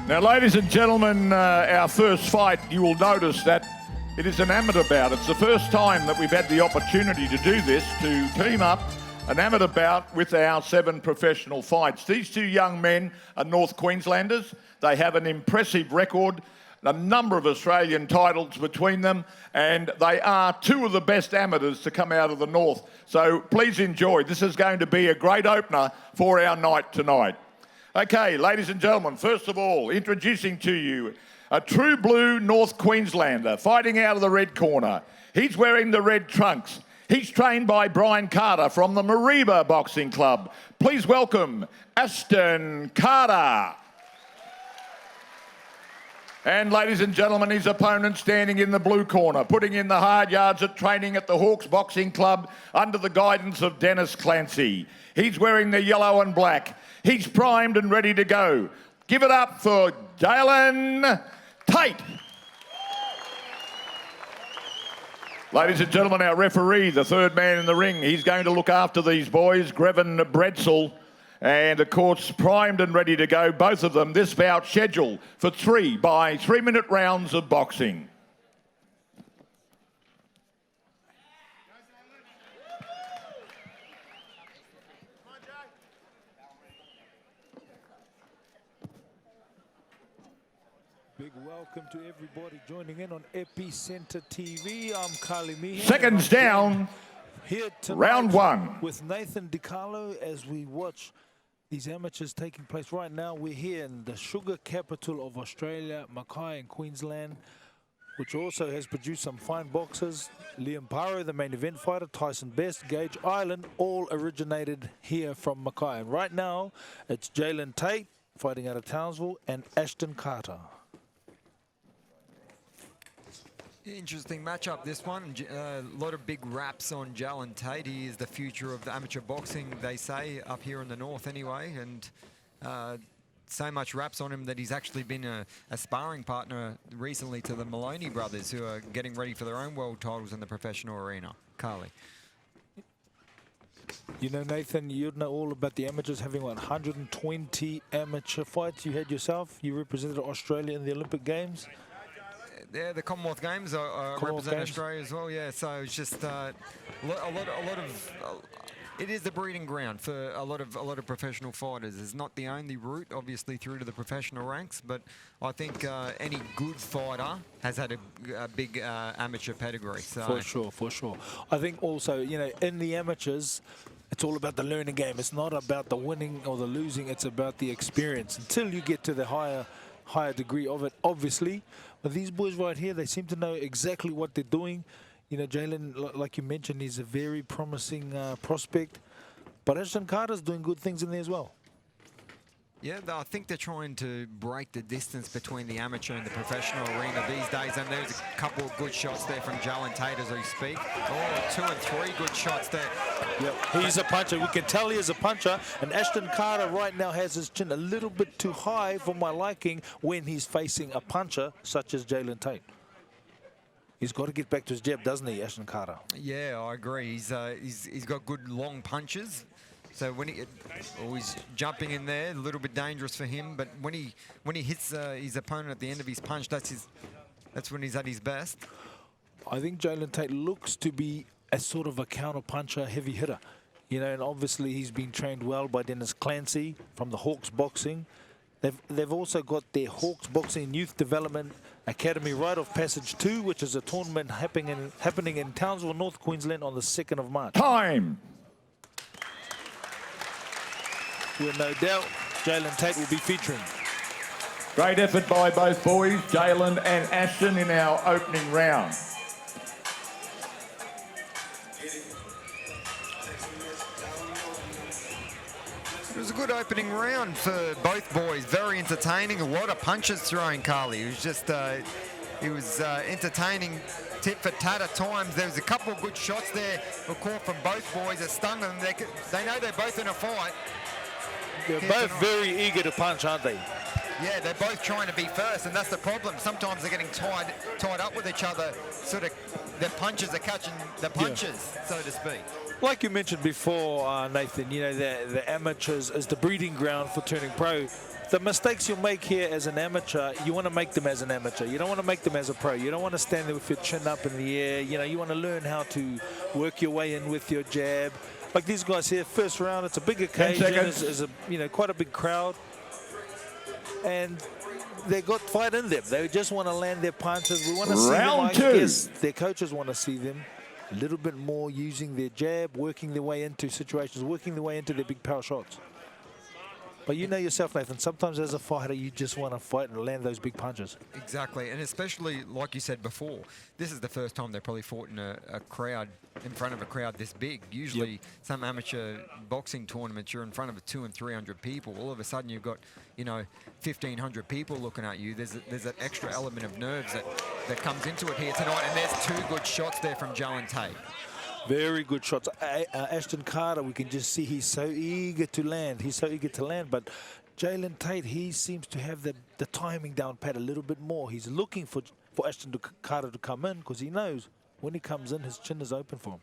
Now, ladies and gentlemen, our first fight, you will notice that it is an amateur bout. It's the first time that we've had the opportunity to do this, to team up an amateur bout with our 7 professional fights. These 2 young men are North Queenslanders. They have an impressive record, a number of Australian titles between them, and they are 2 of the best amateurs to come out of the North. So please enjoy. This is going to be a great opener for our night tonight. Okay, ladies and gentlemen, first of all, introducing to you a true blue North Queenslander fighting out of the red corner. He's wearing the red trunks. He's trained by Brian Carter from the Mariba Boxing Club. Please welcome Ashton Carter. And ladies and gentlemen, his opponent standing in the blue corner, putting in the hard yards at training at the Hawks Boxing Club under the guidance of Dennis Clancy. He's wearing the yellow and black. He's primed and ready to go. Give it up for Jalen Tait. Ladies and gentlemen, our referee, the third man in the ring, he's going to look after these boys, Grevin Bredsel. And of course, primed and ready to go, both of them. This bout scheduled for 3 by 3-minute rounds of boxing. Big welcome to everybody joining in on Epicenter TV. I'm Carly Meehan. Seconds down, here round 1. With Nathan DiCarlo as we watch these amateurs taking place right now. We're here in the sugar capital of Australia, Mackay in Queensland, which also has produced some fine boxers. Liam Paro, the main event fighter, Tyson Best, Gage Island, all originated here from Mackay. And right now, it's Jalen Tait fighting out of Townsville and Ashton Carter. Interesting matchup, this one. A lot of big raps on Jalen Tait. He is the future of the amateur boxing, they say, up here in the north anyway. And so much raps on him that he's actually been a sparring partner recently to the Maloney brothers, who are getting ready for their own world titles in the professional arena. Carly. You know, Nathan, you'd know all about the amateurs having, what, 120 amateur fights you had yourself. You represented Australia in the Olympic Games. Yeah, the Commonwealth Games represent Australia as well. Yeah, so it's just a lot of. It is the breeding ground for a lot of professional fighters. It's not the only route, obviously, through to the professional ranks, but I think any good fighter has had a big amateur pedigree. So. For sure. I think also, you know, in the amateurs, it's all about the learning game. It's not about the winning or the losing. It's about the experience until you get to the higher degree of it, obviously. But these boys right here, they seem to know exactly what they're doing. You know, Jalen, like you mentioned, he's a very promising prospect. But Ashton Carter's doing good things in there as well. Yeah, I think they're trying to break the distance between the amateur and the professional arena these days. And there's a couple of good shots there from Jalen Tait as we speak. Oh, 2 and 3 good shots there. Yep, he's a puncher. We can tell he is a puncher. And Ashton Carter right now has his chin a little bit too high for my liking when he's facing a puncher such as Jalen Tait. He's got to get back to his jab, doesn't he, Ashton Carter? Yeah, I agree. He's got good long punches. So when he's jumping in there, a little bit dangerous for him. But when he hits his opponent at the end of his punch, that's when he's at his best. I think Jalen Tait looks to be a sort of a counter puncher, heavy hitter. You know, and obviously he's been trained well by Dennis Clancy from the Hawks Boxing. They've also got their Hawks Boxing Youth Development Academy Rite of Passage 2, which is a tournament happening in Townsville, North Queensland on the 2nd of March. Time. With no doubt, Jalen Tait will be featuring. Great effort by both boys, Jalen and Ashton, in our opening round. It was a good opening round for both boys. Very entertaining. A lot of punches thrown, Carly. It was just, entertaining tit for tat at times. There was a couple of good shots there were caught from both boys that stung them. They know they're both in a fight. They're both very eager to punch, aren't they? Yeah, they're both trying to be first, and that's the problem. Sometimes they're getting tied up with each other. Sort of, their punches are catching the punches, so to speak. Like you mentioned before, Nathan, you know, the amateurs is the breeding ground for turning pro. The mistakes you'll make here as an amateur, you want to make them as an amateur. You don't want to make them as a pro. You don't want to stand there with your chin up in the air. You know, you want to learn how to work your way in with your jab. Like these guys here, first round, it's a big occasion. It's a, you know, quite a big crowd. And they got fight in them. They just want to land their punches. We want to see them, I guess. Their coaches want to see them a little bit more using their jab, working their way into situations, working their way into their big power shots. But you know yourself, Nathan, sometimes as a fighter, you just want to fight and land those big punches. Exactly, and especially, like you said before, this is the first time they probably fought in a crowd, in front of a crowd this big. Usually, some amateur boxing tournaments, you're in front of 200 and 300 people. All of a sudden, you've got, you know, 1,500 people looking at you. There's that extra element of nerves that comes into it here tonight, and there's two good shots there from Jalen Tait. Very good shots. Ashton Carter, we can just see he's so eager to land. He's so eager to land, but Jalen Tait, he seems to have the timing down pat a little bit more. He's looking for Ashton Carter to come in because he knows when he comes in, his chin is open for him.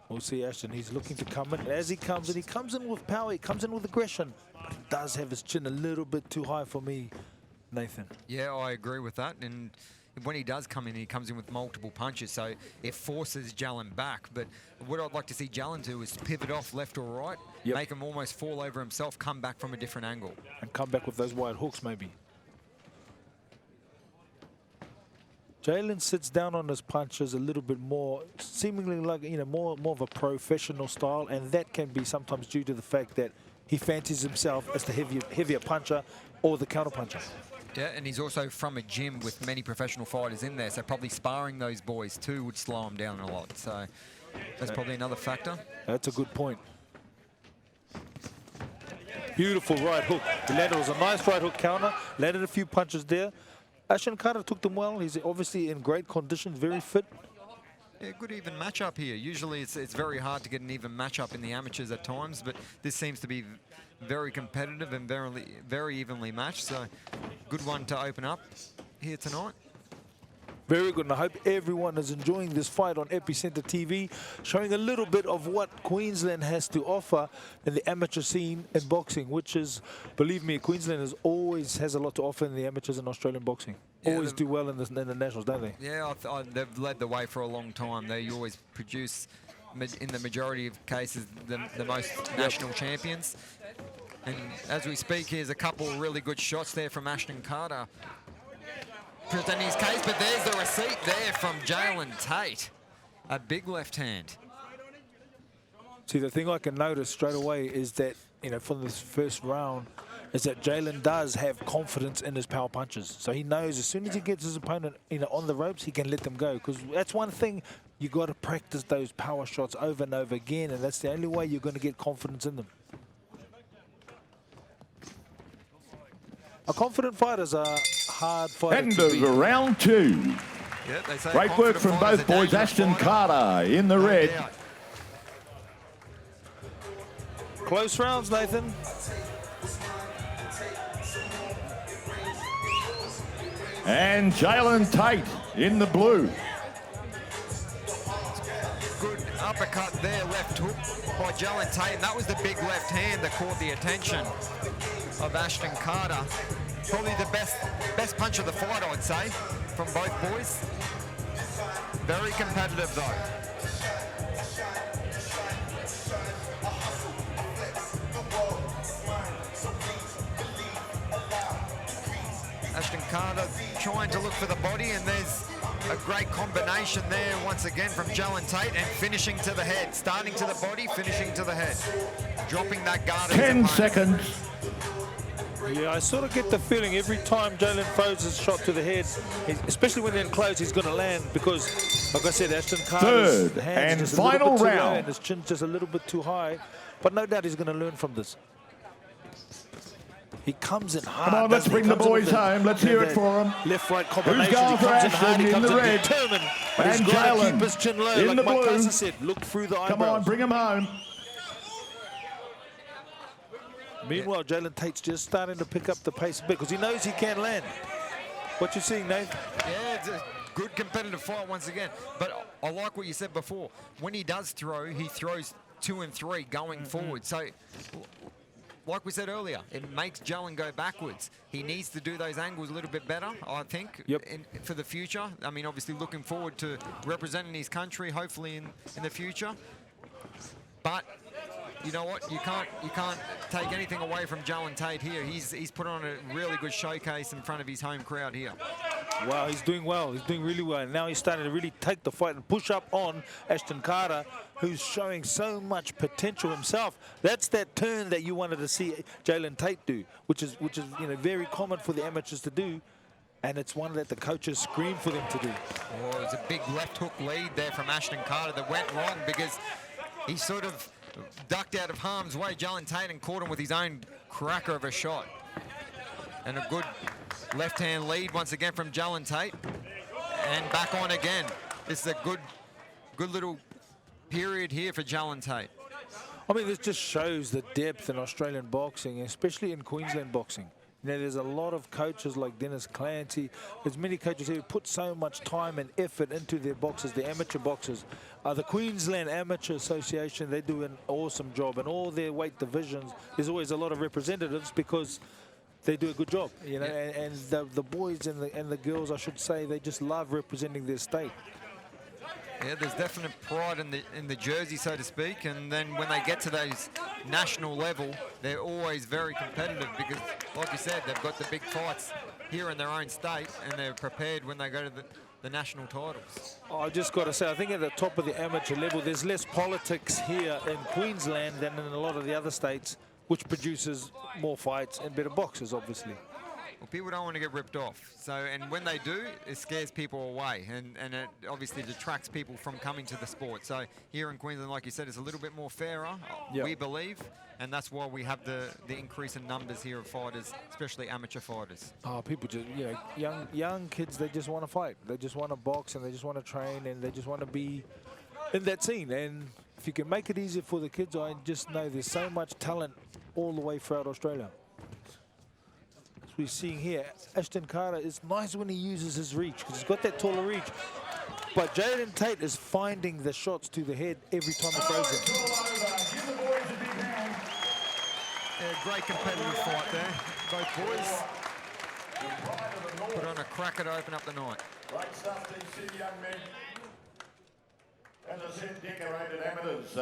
We'll see Ashton, he's looking to come in. As he comes in with power, he comes in with aggression, but he does have his chin a little bit too high for me, Nathan. Yeah, I agree with that. And when he does come in, he comes in with multiple punches, so it forces Jalen back. But what I'd like to see Jalen do is pivot off left or right, make him almost fall over himself, come back from a different angle. And come back with those wide hooks, maybe. Jalen sits down on his punches a little bit more, seemingly like, you know, more of a professional style, and that can be sometimes due to the fact that he fancies himself as the heavier puncher or the counter puncher. Yeah, and he's also from a gym with many professional fighters in there, so probably sparring those boys too would slow him down a lot. So that's probably another factor. That's a good point. Beautiful right hook. He landed, it was a nice right hook counter, landed a few punches there. Ashton Carter took them well. He's obviously in great condition, very fit. Yeah, good even matchup here. Usually it's very hard to get an even matchup in the amateurs at times, but this seems to be very competitive and very evenly matched. So good one to open up here tonight. Very good, and I hope everyone is enjoying this fight on Epicenter TV, showing a little bit of what Queensland has to offer in the amateur scene in boxing, which is, believe me, Queensland always has a lot to offer in the amateurs in Australian boxing. Yeah, always do well in the nationals, don't they? Yeah, they've led the way for a long time. They always produce, in the majority of cases, the most national champions. And as we speak, here's a couple of really good shots there from Ashton Carter presenting his case, but there's the receipt there from Jalen Tait. A big left hand. See, the thing I can notice straight away is that, you know, from this first round, is that Jalen does have confidence in his power punches. So he knows as soon as he gets his opponent, you know, on the ropes, he can let them go. Because that's one thing, you got to practice those power shots over and over again, and that's the only way you're going to get confidence in them. A confident fighter's a hard fighter. End of round two. Yeah, they say great work from both boys. Ashton Carter in the red. Close rounds, Nathan. And Jalen Tait in the blue. Good uppercut there, left hook by Jalen Tait, and that was the big left hand that caught the attention of Ashton Carter. Probably the best punch of the fight, I'd say, from both boys. Very competitive though. Ashton Carter trying to look for the body, and there's a great combination there once again from Jalen Tait, and finishing to the head, starting to the body, finishing to the head, dropping that guard. 10 seconds. Yeah, I sort of get the feeling every time Jalen throws his shot to the head, especially when they're in close, he's going to land because, like I said, Ashton Carter's third hands and just final a little bit too low round. and his chin's just a little bit too high, but no doubt he's going to learn from this. He comes in hard. Come on, let's bring the boys home. Let's hear it for him. Left-right combination. Who's going for Ashton in the red? Determined. But And he's got to Jalen keep his chin low, in like the Mike blue. Tyson said. Look through the eyebrows. Come on, bring him home. Meanwhile, Jalen Tait's just starting to pick up the pace a bit because he knows he can land. What you seeing, Nate? Yeah, it's a good competitive fight once again. But I like what you said before. When he does throw, he throws 2 and 3 going forward. So, like we said earlier, it makes Jalen go backwards. He needs to do those angles a little bit better, I think, for the future. I mean, obviously looking forward to representing his country, hopefully in the future. But you know what? You can't take anything away from Jalen Tait here. He's put on a really good showcase in front of his home crowd here. Wow, he's doing well. He's doing really well. And now he's starting to really take the fight and push up on Ashton Carter, who's showing so much potential himself. That's that turn that you wanted to see Jalen Tait do, which is very common for the amateurs to do. And it's one that the coaches scream for them to do. Oh, it's a big left hook lead there from Ashton Carter that went wrong because he sort of ducked out of harm's way, Jalen Tait, and caught him with his own cracker of a shot. And a good left-hand lead once again from Jalen Tait. And back on again. This is a good little period here for Jalen Tait. I mean, this just shows the depth in Australian boxing, especially in Queensland boxing. You know, there's a lot of coaches like Dennis Clancy. There's many coaches who put so much time and effort into their boxers, the amateur boxers. The Queensland Amateur Association, they do an awesome job. In all their weight divisions, there's always a lot of representatives because they do a good job. You know, and the boys and the girls, I should say, they just love representing their state. Yeah, there's definite pride in the jersey, so to speak, and then when they get to those national level, they're always very competitive because, like you said, they've got the big fights here in their own state, and they're prepared when they go to the national titles. I just got to say, I think at the top of the amateur level, there's less politics here in Queensland than in a lot of the other states, which produces more fights and better boxers, obviously. Well, people don't want to get ripped off. So, and when they do, it scares people away, and it obviously detracts people from coming to the sport. So here in Queensland, like you said, it's a little bit more fairer, we believe, and that's why we have the increase in numbers here of fighters, especially amateur fighters. Oh, people just, you know, young kids, they just want to fight. They just want to box, and they just want to train, and they just want to be in that scene. And if you can make it easier for the kids, I just know there's so much talent all the way throughout Australia. We're seeing here, Ashton Carter, it's nice when he uses his reach because he's got that taller reach. But Jalen Tait is finding the shots to the head every time he throws them. Yeah, great competitive fight there. Both boys put on a cracker to open up the night. Great stuff, these young men. As I said, decorated amateurs.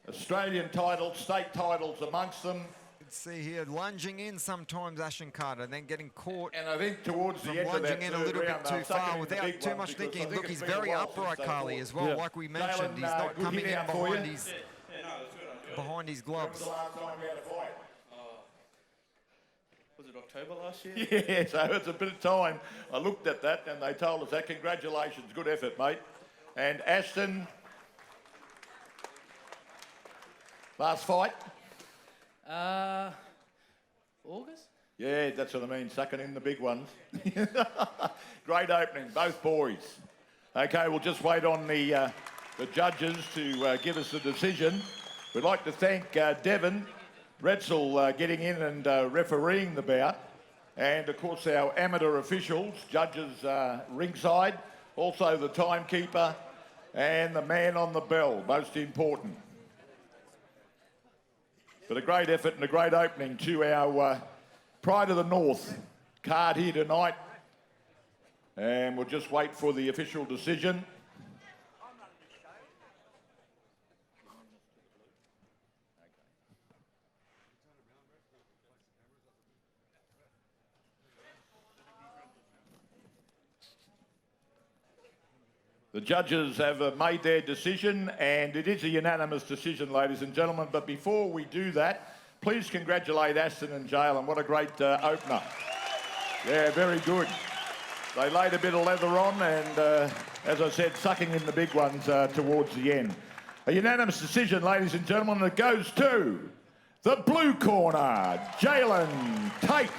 Australian titles, state titles amongst them. See here, lunging in sometimes Ashton Carter, then getting caught. And I think towards the end of that lunging in a little bit too far without too much thinking. Look, he's very upright, Carly, as well. Like we mentioned, he's not coming in behind his gloves. Was it October last year? Yeah, so it's a bit of time. I looked at that and they told us that. Congratulations, good effort, mate. And Ashton, last fight? August? Yeah, that's what I mean, sucking in the big ones. Great opening, both boys. Okay, we'll just wait on the judges to give us the decision. We'd like to thank Devon Retzel getting in and refereeing the bout. And, of course, our amateur officials, judges ringside, also the timekeeper and the man on the bell, most important. But a great effort and a great opening to our Pride of the North card here tonight. And we'll just wait for the official decision. The judges have made their decision, and it is a unanimous decision, ladies and gentlemen. But before we do that, please congratulate Ashton and Jalen. What a great opener. Yeah, very good. They laid a bit of leather on and, as I said, sucking in the big ones towards the end. A unanimous decision, ladies and gentlemen, that goes to the blue corner, Jalen Tait.